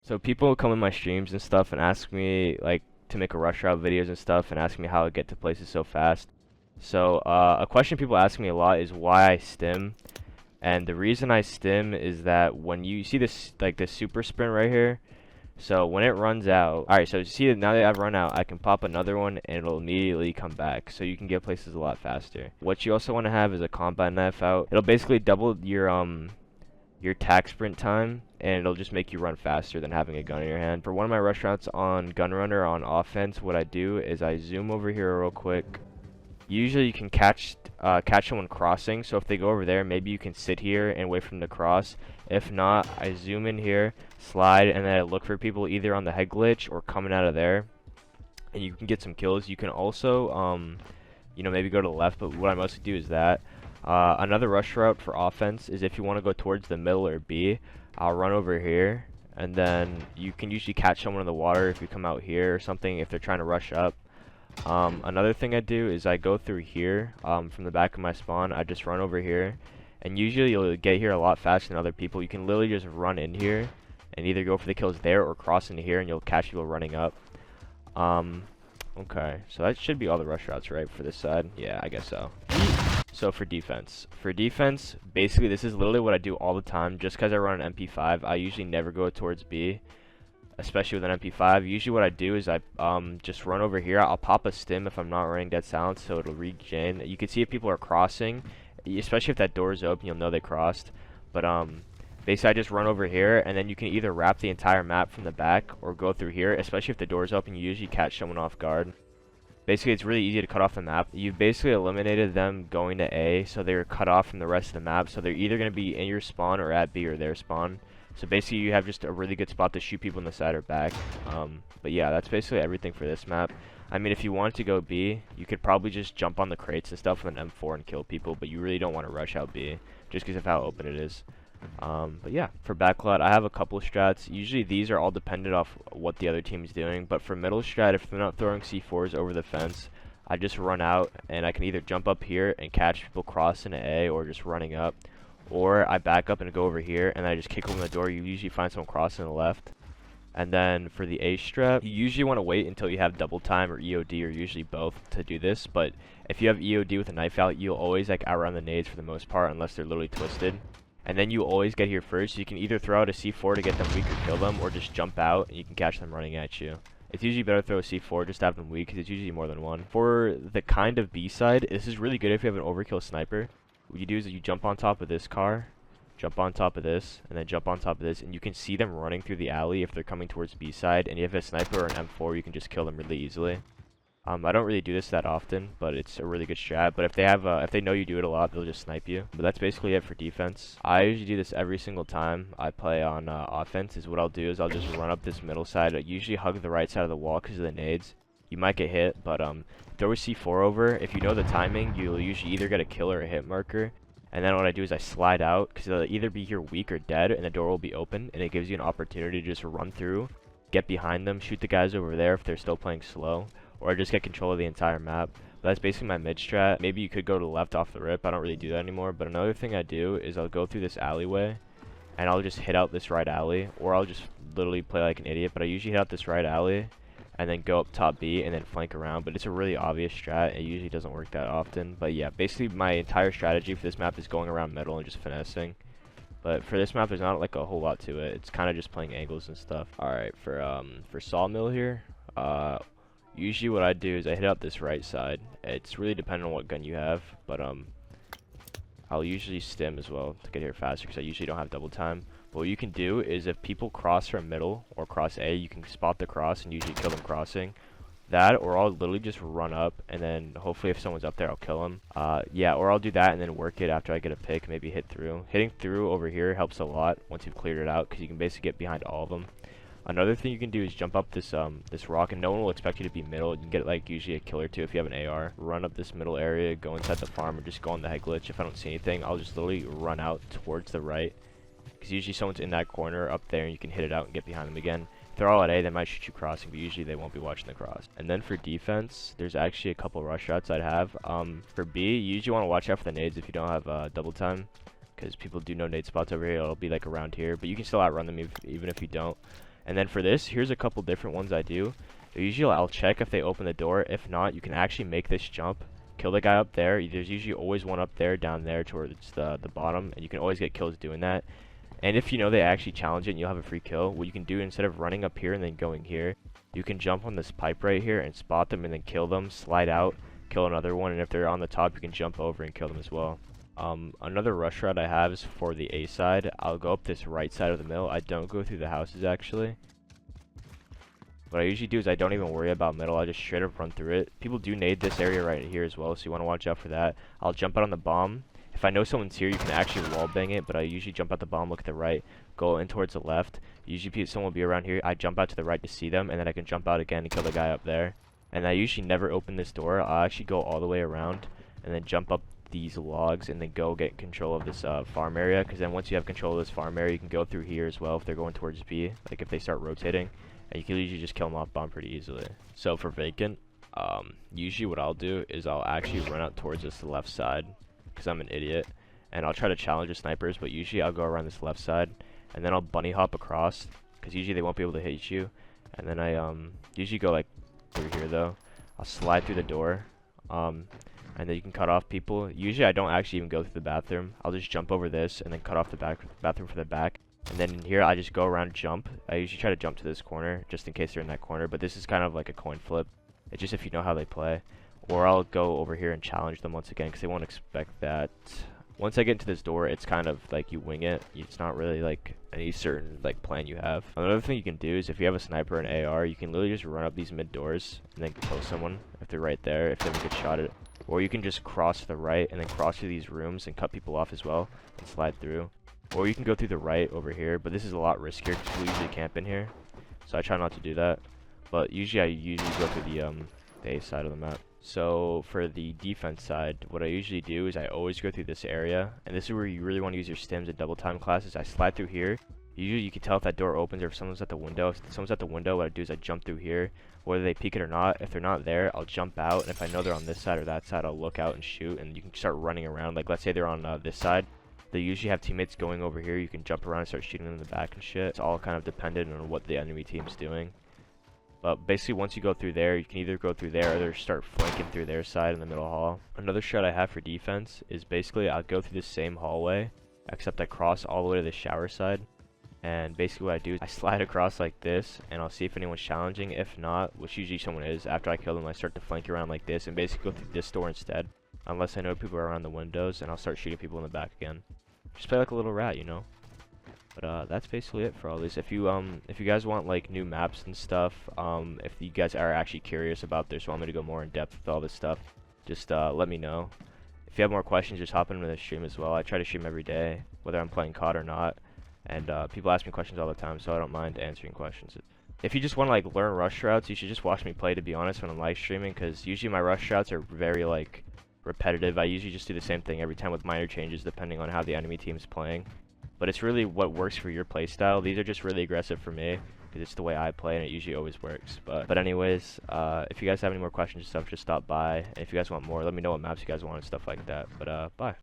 So people come in my streams and stuff and ask me like to make a rush route videos and stuff and ask me how I get to places so fast. So a question people ask me a lot is why I stim. And the reason I stim is that when you see this like this super sprint right here, so when it runs out, alright, so see that now that I've run out, I can pop another one and it'll immediately come back. So you can get places a lot faster. What you also want to have is a combat knife out. It'll basically double your tac sprint time, and it'll just make you run faster than having a gun in your hand. For one of my rush routes on gun runner on offense, what I do is I zoom over here real quick. Usually you can catch someone crossing, so if they go over there, maybe you can sit here and wait for them to cross. If not, I zoom in here, slide, and then I look for people either on the head glitch or coming out of there, and you can get some kills. You can also you know, maybe go to the left, but what I mostly do is that. Another rush route for offense is if you want to go towards the middle or B, I'll run over here, and then you can usually catch someone in the water if you come out here or something if they're trying to rush up. Another thing I do is I go through here from the back of my spawn. I just run over here, and usually you'll get here a lot faster than other people. You can literally just run in here and either go for the kills there or cross into here, and you'll catch people running up. Okay, so that should be all the rush routes, right, for this side? Yeah, I guess so. So for defense, basically this is literally what I do all the time. Just because I run an MP5, I usually never go towards B, especially with an MP5. Usually what I do is I just run over here. I'll pop a stim if I'm not running dead silence, so it'll regen. You can see if people are crossing, especially if that door is open, you'll know they crossed. But basically I just run over here, and then you can either wrap the entire map from the back or go through here, especially if the door is open. You usually catch someone off guard. Basically, it's really easy to cut off the map. You've basically eliminated them going to A, so they're cut off from the rest of the map. So they're either going to be in your spawn or at B or their spawn. So basically, you have just a really good spot to shoot people in the side or back. But yeah, that's basically everything for this map. I mean, if you wanted to go B, you could probably just jump on the crates and stuff with an M4 and kill people, but you really don't want to rush out B, just because of how open it is. But yeah, for Backlot, I have a couple of strats. Usually these are all dependent off what the other team is doing, but for middle strat, if they're not throwing C4s over the fence, I just run out, and I can either jump up here and catch people crossing to A, or just running up, or I back up and go over here, and I just kick open the door. You usually find someone crossing to the left. And then for the A strat, you usually want to wait until you have double time or EOD, or usually both, to do this. But if you have EOD with a knife out, you'll always like outrun the nades for the most part, unless they're literally twisted. And then you always get here first. You can either throw out a C4 to get them weak or kill them, or just jump out and you can catch them running at you. It's usually better to throw a C4 just to have them weak, because it's usually more than one. For the kind of B side, this is really good if you have an overkill sniper. What you do is you jump on top of this car, jump on top of this, and then jump on top of this, and you can see them running through the alley if they're coming towards B side, and if you have a sniper or an M4, you can just kill them really easily. I don't really do this that often, but it's a really good strat. But if they know you do it a lot, they'll just snipe you. But that's basically it for defense. I usually do this every single time I play on offense. Is what I'll do is I'll just run up this middle side. I usually hug the right side of the wall because of the nades. You might get hit, but throw a C4 over. If you know the timing, you'll usually either get a kill or a hit marker. And then what I do is I slide out, because they'll either be here weak or dead, and the door will be open, and it gives you an opportunity to just run through, get behind them, shoot the guys over there if they're still playing slow, or just get control of the entire map. But that's basically my mid strat. Maybe you could go to the left off the rip. I don't really do that anymore. But another thing I do is I'll go through this alleyway, and I'll just hit out this right alley, or I'll just literally play like an idiot. But I usually hit out this right alley, and then go up top B, and then flank around. But it's a really obvious strat. It usually doesn't work that often. But yeah, basically my entire strategy for this map is going around middle and just finessing. But for this map, there's not like a whole lot to it. It's kind of just playing angles and stuff. Alright, for Sawmill here, usually what I do is I hit out this right side. It's really dependent on what gun you have, but I'll usually stim as well to get here faster, because I usually don't have double time. But what you can do is if people cross from middle or cross A, you can spot the cross and usually kill them crossing. That, or I'll literally just run up, and then hopefully if someone's up there, I'll kill them. Yeah, or I'll do that and then work it after I get a pick, maybe hit through. Hitting through over here helps a lot once you've cleared it out, because you can basically get behind all of them. Another thing you can do is jump up this this rock, and no one will expect you to be middle. You can get like usually a kill or two if you have an AR. Run up this middle area, go inside the farm, or just go on the head glitch. If I don't see anything, I'll just literally run out towards the right, because usually someone's in that corner up there, and you can hit it out and get behind them again. If they're all at A, they might shoot you crossing, but usually they won't be watching the cross. And then for defense, there's actually a couple rush routes I'd have. For B, you usually want to watch out for the nades if you don't have double time, because people do know nade spots over here. It'll be like around here, but you can still outrun them even if you don't. And then for this, here's a couple different ones I do. Usually I'll check if they open the door. If not, you can actually make this jump, kill the guy up there. There's usually always one up there, down there towards the bottom, and you can always get kills doing that. And if you know they actually challenge it and you'll have a free kill, what you can do instead of running up here and then going here, you can jump on this pipe right here and spot them and then kill them, slide out, kill another one, and if they're on the top, you can jump over and kill them as well. Another rush route I have is for the A side. I'll go up this right side of the mill. I don't go through the houses actually. What I usually do is I don't even worry about middle. I just straight up run through it. People do nade this area right here as well, so you want to watch out for that. I'll jump out on the bomb. If I know someone's here, you can actually wall bang it, but I usually jump out the bomb, look at the right, go in towards the left. Usually someone will be around here. I jump out to the right to see them, and then I can jump out again and kill the guy up there. And I usually never open this door. I'll actually go all the way around and then jump up these logs and then go get control of this farm area, because then once you have control of this farm area, you can go through here as well if they're going towards B, like if they start rotating, and you can usually just kill them off bomb pretty easily. So for Vacant, usually what I'll do is I'll actually run out towards this left side, because I'm an idiot, and I'll try to challenge the snipers, but usually I'll go around this left side, and then I'll bunny hop across, because usually they won't be able to hit you, and then I usually go like through here though. I'll slide through the door, and then you can cut off people. Usually I don't actually even go through the bathroom. I'll just jump over this and then cut off the bathroom for the back. And then in here I just go around jump. I usually try to jump to this corner just in case they're in that corner, but this is kind of like a coin flip. It's just if you know how they play. Or I'll go over here and challenge them once again because they won't expect that. Once I get into this door, it's kind of like you wing it. It's not really like any certain like plan you have. Another thing you can do is if you have a sniper and AR, you can literally just run up these mid doors and then kill someone if they're right there, if they don't get shot at. Or you can just cross to the right and then cross through these rooms and cut people off as well and slide through. Or you can go through the right over here, but this is a lot riskier because people usually camp in here. So I try not to do that. But usually I go through the A side of the map. So for the defense side, what I usually do is I always go through this area, and this is where you really want to use your stims and double time classes. I slide through here. Usually you can tell if that door opens or if someone's at the window. If someone's at the window, what I do is I jump through here, whether they peek it or not. If they're not there, I'll jump out, and if I know they're on this side or that side, I'll look out and shoot, and you can start running around. Like let's say they're on this side. They usually have teammates going over here. You can jump around and start shooting them in the back and shit. It's all kind of dependent on what the enemy team's doing. But basically once you go through there, you can either go through there or start flanking through their side in the middle hall. Another strat I have for defense is basically I'll go through the same hallway, except I cross all the way to the shower side. And basically what I do is I slide across like this, and I'll see if anyone's challenging. If not, which usually someone is, after I kill them, I start to flank around like this and basically go through this door instead. Unless I know people are around the windows, and I'll start shooting people in the back again. Just play like a little rat, you know? But that's basically it for all these. If you guys want like new maps and stuff, if you guys are actually curious about this, want me to go more in depth with all this stuff, just let me know. If you have more questions, just hop into the stream as well. I try to stream every day, whether I'm playing COD or not. And people ask me questions all the time, so I don't mind answering questions. If you just want to like learn rush routes, you should just watch me play, to be honest, when I'm live streaming, because usually my rush routes are very like repetitive. I usually just do the same thing every time with minor changes depending on how the enemy team is playing. But it's really what works for your playstyle. These are just really aggressive for me because it's the way I play and it usually always works. But anyways, if you guys have any more questions and stuff, just stop by. And if you guys want more, let me know what maps you guys want and stuff like that. But bye.